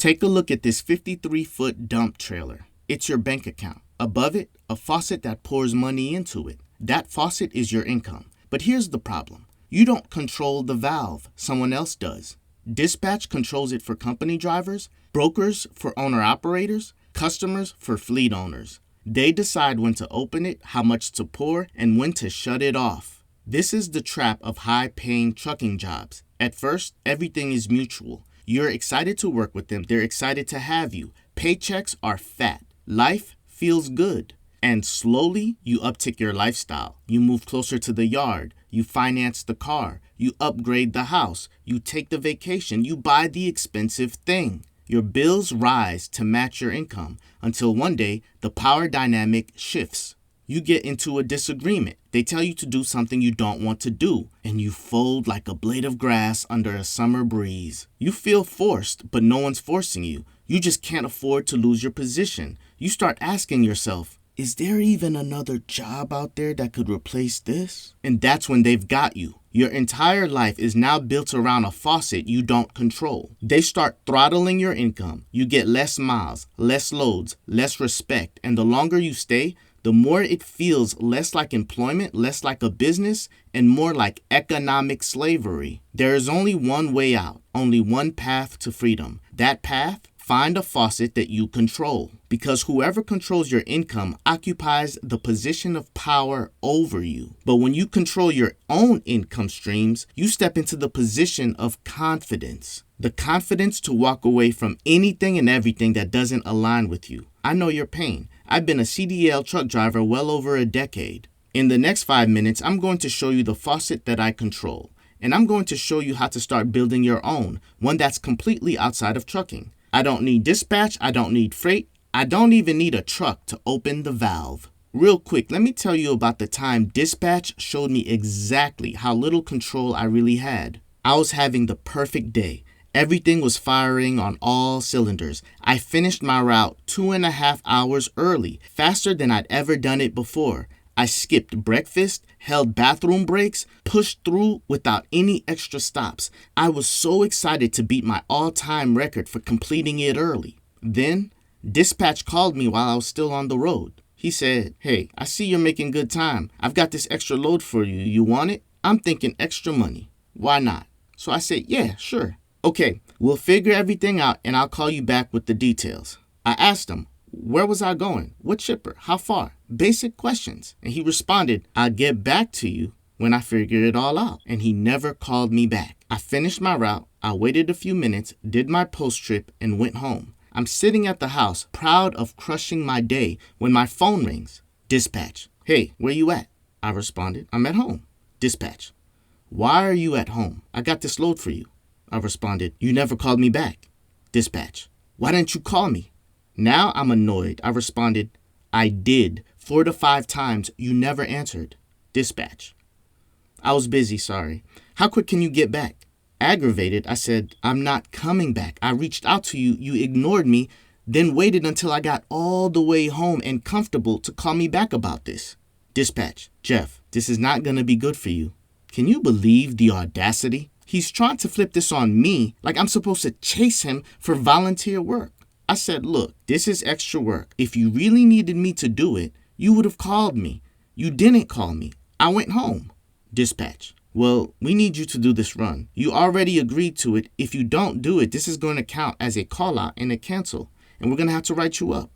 Take a look at this 53-foot dump trailer. It's your bank account. Above it, a faucet that pours money into it. That faucet is your income. But here's the problem. You don't control the valve. Someone else does. Dispatch controls it for company drivers, brokers for owner-operators, customers for fleet owners. They decide when to open it, how much to pour, and when to shut it off. This is the trap of high-paying trucking jobs. At first, everything is mutual. You're excited to work with them. They're excited to have you. Paychecks are fat. Life feels good. And slowly, you uptick your lifestyle. You move closer to the yard. You finance the car. You upgrade the house. You take the vacation. You buy the expensive thing. Your bills rise to match your income until one day the power dynamic shifts. You get into a disagreement. They tell you to do something you don't want to do, and you fold like a blade of grass under a summer breeze. You feel forced, but no one's forcing you. You just can't afford to lose your position. You start asking yourself, is there even another job out there that could replace this? And that's when they've got you. Your entire life is now built around a faucet you don't control. They start throttling your income. You get less miles, less loads, less respect, and the longer you stay, the more it feels less like employment, less like a business, and more like economic slavery. There is only one way out, only one path to freedom. That path? Find a faucet that you control, because whoever controls your income occupies the position of power over you. But when you control your own income streams, you step into the position of confidence. The confidence to walk away from anything and everything that doesn't align with you. I know your pain. I've been a CDL truck driver well over a decade. In the next 5 minutes, I'm going to show you the faucet that I control. And I'm going to show you how to start building your own, one that's completely outside of trucking. I don't need dispatch, I don't need freight, I don't even need a truck to open the valve. Real quick, let me tell you about the time dispatch showed me exactly how little control I really had. I was having the perfect day. Everything was firing on all cylinders. I finished my route 2.5 hours early, faster than I'd ever done it before. I skipped breakfast, held bathroom breaks, pushed through without any extra stops. I was so excited to beat my all-time record for completing it early. Then, dispatch called me while I was still on the road. He said, "Hey, I see you're making good time. I've got this extra load for you. You want it?" I'm thinking extra money. Why not? So I said, "Yeah, sure." "Okay, we'll figure everything out and I'll call you back with the details." I asked him, where was I going? What shipper? How far? Basic questions. And he responded, "I'll get back to you when I figure it all out." And he never called me back. I finished my route. I waited a few minutes, did my post trip, and went home. I'm sitting at the house, proud of crushing my day, when my phone rings. Dispatch. "Hey, where you at?" I responded, "I'm at home." Dispatch. "Why are you at home? I got this load for you." I responded, "You never called me back." Dispatch. "Why didn't you call me?" Now I'm annoyed. I responded, "I did 4 to 5 times. You never answered." Dispatch. "I was busy, sorry. How quick can you get back?" Aggravated, I said, "I'm not coming back. I reached out to you. You ignored me, then waited until I got all the way home and comfortable to call me back about this." Dispatch. "Jeff, this is not going to be good for you." Can you believe the audacity? He's trying to flip this on me like I'm supposed to chase him for volunteer work. I said, "Look, this is extra work. If you really needed me to do it, you would have called me. You didn't call me. I went home." Dispatch. "Well, we need you to do this run. You already agreed to it. If you don't do it, this is going to count as a call out and a cancel, and we're going to have to write you up."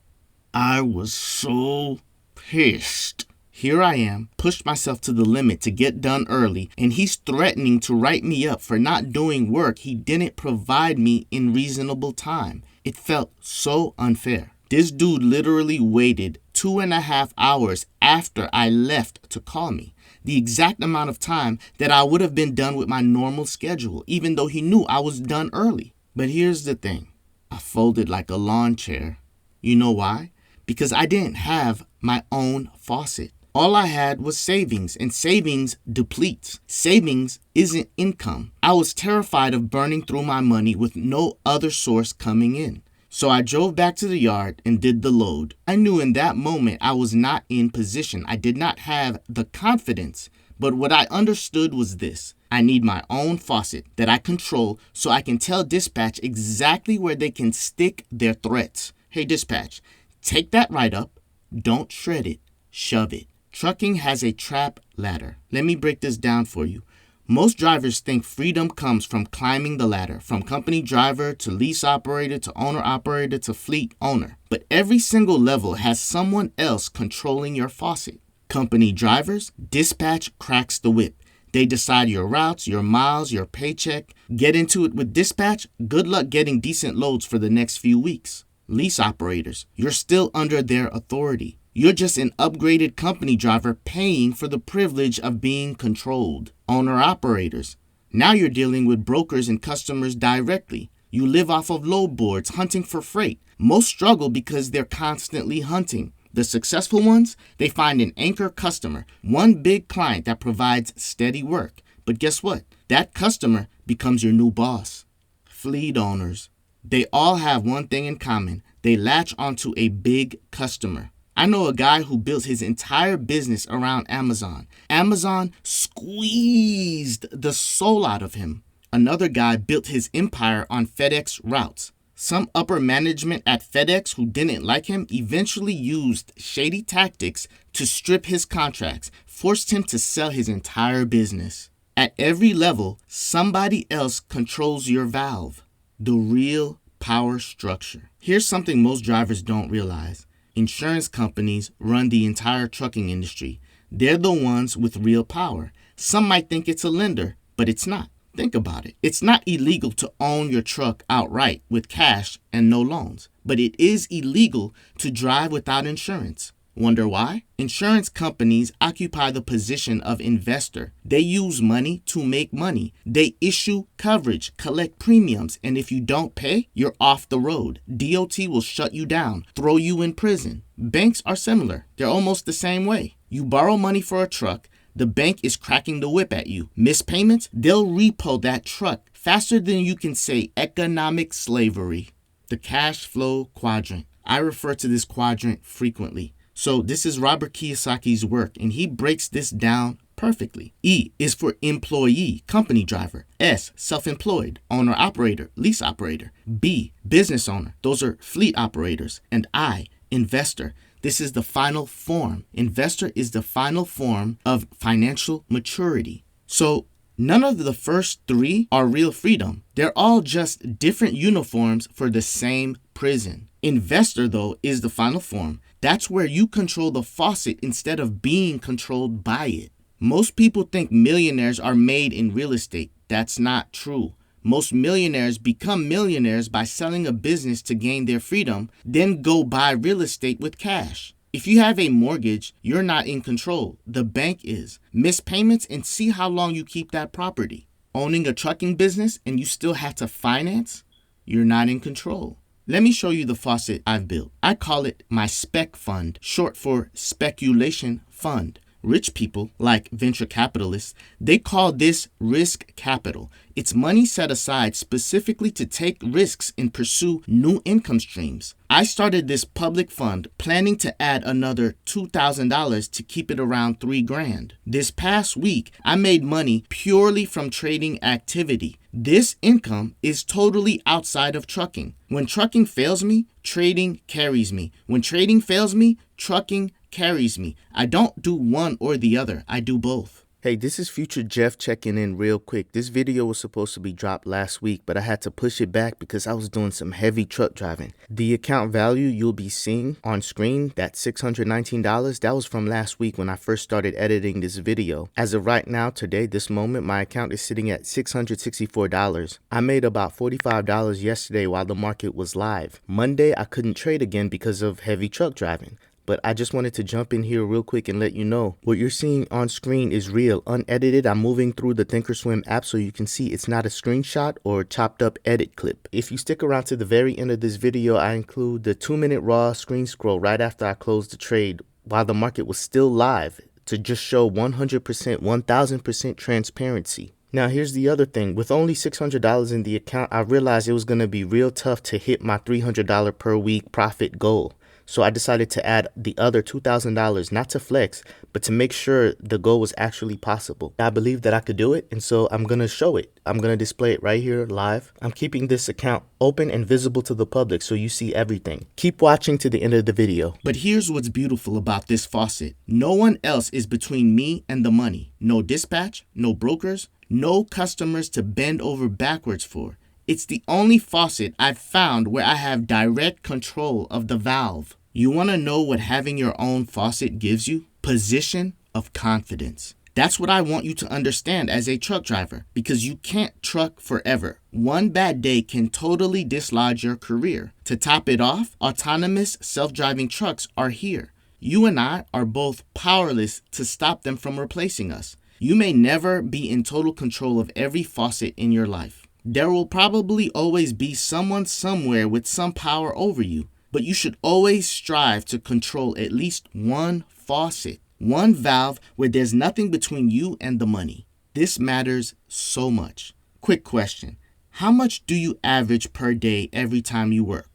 I was so pissed. Here I am, pushed myself to the limit to get done early, and he's threatening to write me up for not doing work he didn't provide me in reasonable time. It felt so unfair. This dude literally waited 2.5 hours after I left to call me, the exact amount of time that I would have been done with my normal schedule, even though he knew I was done early. But here's the thing. I folded like a lawn chair. You know why? Because I didn't have my own faucet. All I had was savings, and savings depletes. Savings isn't income. I was terrified of burning through my money with no other source coming in. So I drove back to the yard and did the load. I knew in that moment I was not in position. I did not have the confidence, But what I understood was this. I need my own faucet that I control so I can tell dispatch exactly where they can stick their threats. Hey, dispatch, take that right up. Don't shred it. Shove it. Trucking has a trap ladder. Let me break this down for you. Most drivers think freedom comes from climbing the ladder, from company driver to lease operator to owner operator to fleet owner. But every single level has someone else controlling your faucet. Company drivers, dispatch cracks the whip. They decide your routes, your miles, your paycheck. Get into it with dispatch, good luck getting decent loads for the next few weeks. Lease operators, you're still under their authority. You're just an upgraded company driver paying for the privilege of being controlled. Owner-operators. Now you're dealing with brokers and customers directly. You live off of load boards, hunting for freight. Most struggle because they're constantly hunting. The successful ones, they find an anchor customer, one big client that provides steady work. But guess what? That customer becomes your new boss. Fleet owners. They all have one thing in common. They latch onto a big customer. I know a guy who built his entire business around Amazon. Amazon squeezed the soul out of him. Another guy built his empire on FedEx routes. Some upper management at FedEx who didn't like him eventually used shady tactics to strip his contracts, forced him to sell his entire business. At every level, somebody else controls your valve. The real power structure. Here's something most drivers don't realize. Insurance companies run the entire trucking industry. They're the ones with real power. Some might think it's a lender, but it's not. Think about it. It's not illegal to own your truck outright with cash and no loans, but it is illegal to drive without insurance. Wonder why? Insurance companies occupy the position of investor. They use money to make money. They issue coverage, collect premiums, and if you don't pay, you're off the road. DOT will shut you down, throw you in prison. Banks are similar. They're almost the same way. You borrow money for a truck, the bank is cracking the whip at you. Miss payments, they'll repo that truck faster than you can say economic slavery. The cash flow quadrant. I refer to this quadrant frequently. So this is Robert Kiyosaki's work, and he breaks this down perfectly. E is for employee, company driver. S, self-employed, owner-operator, lease operator. B, business owner. Those are fleet operators. And I, investor. This is the final form. Investor is the final form of financial maturity. So none of the first three are real freedom. They're all just different uniforms for the same prison. Investor, though, is the final form. That's where you control the faucet instead of being controlled by it. Most people think millionaires are made in real estate. That's not true. Most millionaires become millionaires by selling a business to gain their freedom, then go buy real estate with cash. If you have a mortgage, you're not in control. The bank is. Miss payments and see how long you keep that property. Owning a trucking business and you still have to finance, you're not in control. Let me show you the faucet I've built. I call it my Spec Fund, short for Speculation Fund. Rich people, like venture capitalists, they call this risk capital. It's money set aside specifically to take risks and pursue new income streams. I started this public fund planning to add another $2,000 to keep it around $3,000. This past week, I made money purely from trading activity. This income is totally outside of trucking. When trucking fails me, trading carries me. When trading fails me, trucking carries me. I don't do one or the other. I do both. Hey, this is Future Jeff checking in real quick. This video was supposed to be dropped last week, but I had to push it back because I was doing some heavy truck driving. The account value you'll be seeing on screen, that $619, that was from last week when I first started editing this video. As of right now, today, this moment, my account is sitting at $664. I made about $45 yesterday while the market was live. Monday, I couldn't trade again because of heavy truck driving. But I just wanted to jump in here real quick and let you know what you're seeing on screen is real, unedited. I'm moving through the Thinkorswim app so you can see it's not a screenshot or chopped up edit clip. If you stick around to the very end of this video, I include the 2-minute raw screen scroll right after I closed the trade while the market was still live to just show 100%, 1000% transparency. Now, here's the other thing. With only $600 in the account, I realized it was going to be real tough to hit my $300 per week profit goal. So I decided to add the other $2,000, not to flex, but to make sure the goal was actually possible. I believe that I could do it, and so I'm going to show it. I'm going to display it right here live. I'm keeping this account open and visible to the public so you see everything. Keep watching to the end of the video. But here's what's beautiful about this faucet. No one else is between me and the money. No dispatch, no brokers, no customers to bend over backwards for. It's the only faucet I've found where I have direct control of the valve. You want to know what having your own faucet gives you? Position of confidence. That's what I want you to understand as a truck driver, because you can't truck forever. One bad day can totally dislodge your career. To top it off, autonomous self-driving trucks are here. You and I are both powerless to stop them from replacing us. You may never be in total control of every faucet in your life. There will probably always be someone somewhere with some power over you, but you should always strive to control at least one faucet, one valve where there's nothing between you and the money. This matters so much. Quick question. How much do you average per day every time you work?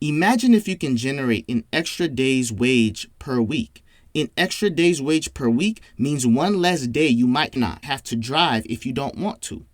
Imagine if you can generate an extra day's wage per week. An extra day's wage per week means one less day you might not have to drive if you don't want to.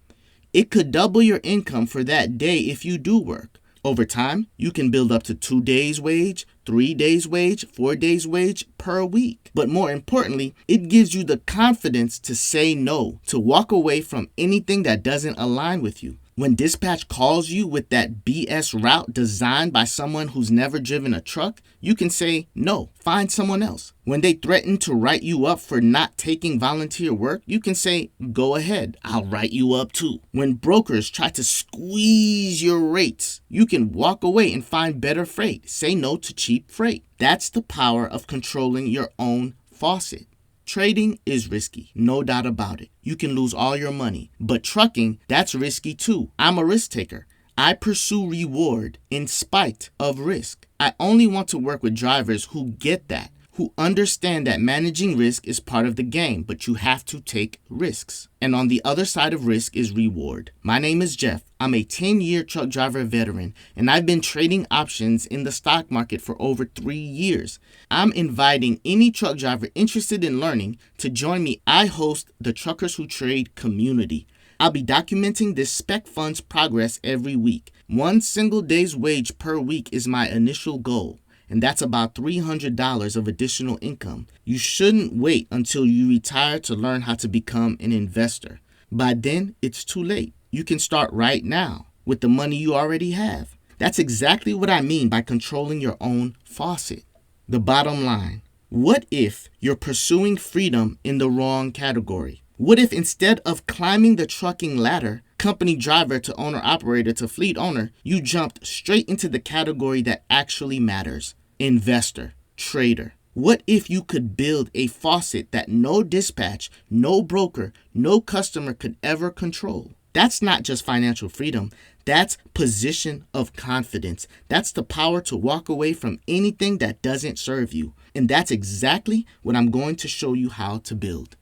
It could double your income for that day if you do work. Over time, you can build up to 2 days' wage, 3 days' wage, 4 days' wage per week. But more importantly, it gives you the confidence to say no, to walk away from anything that doesn't align with you. When dispatch calls you with that BS route designed by someone who's never driven a truck, you can say no, find someone else. When they threaten to write you up for not taking volunteer work, you can say, go ahead, I'll write you up too. When brokers try to squeeze your rates, you can walk away and find better freight. Say no to cheap freight. That's the power of controlling your own faucet. Trading is risky, no doubt about it. You can lose all your money. But trucking, that's risky too. I'm a risk taker. I pursue reward in spite of risk. I only want to work with drivers who get that, who understand that managing risk is part of the game, but you have to take risks. And on the other side of risk is reward. My name is Jeff. I'm a 10-year truck driver veteran, and I've been trading options in the stock market for over 3 years. I'm inviting any truck driver interested in learning to join me. I host the Truckers Who Trade community. I'll be documenting this Spec Fund's progress every week. 1 single day's wage per week is my initial goal, and that's about $300 of additional income. You shouldn't wait until you retire to learn how to become an investor. By then, it's too late. You can start right now with the money you already have. That's exactly what I mean by controlling your own faucet. The bottom line, what if you're pursuing freedom in the wrong category? What if instead of climbing the trucking ladder, company driver to owner operator to fleet owner, you jumped straight into the category that actually matters? Investor, trader. What if you could build a faucet that no dispatch, no broker, no customer could ever control? That's not just financial freedom. That's position of confidence. That's the power to walk away from anything that doesn't serve you. And that's exactly what I'm going to show you how to build.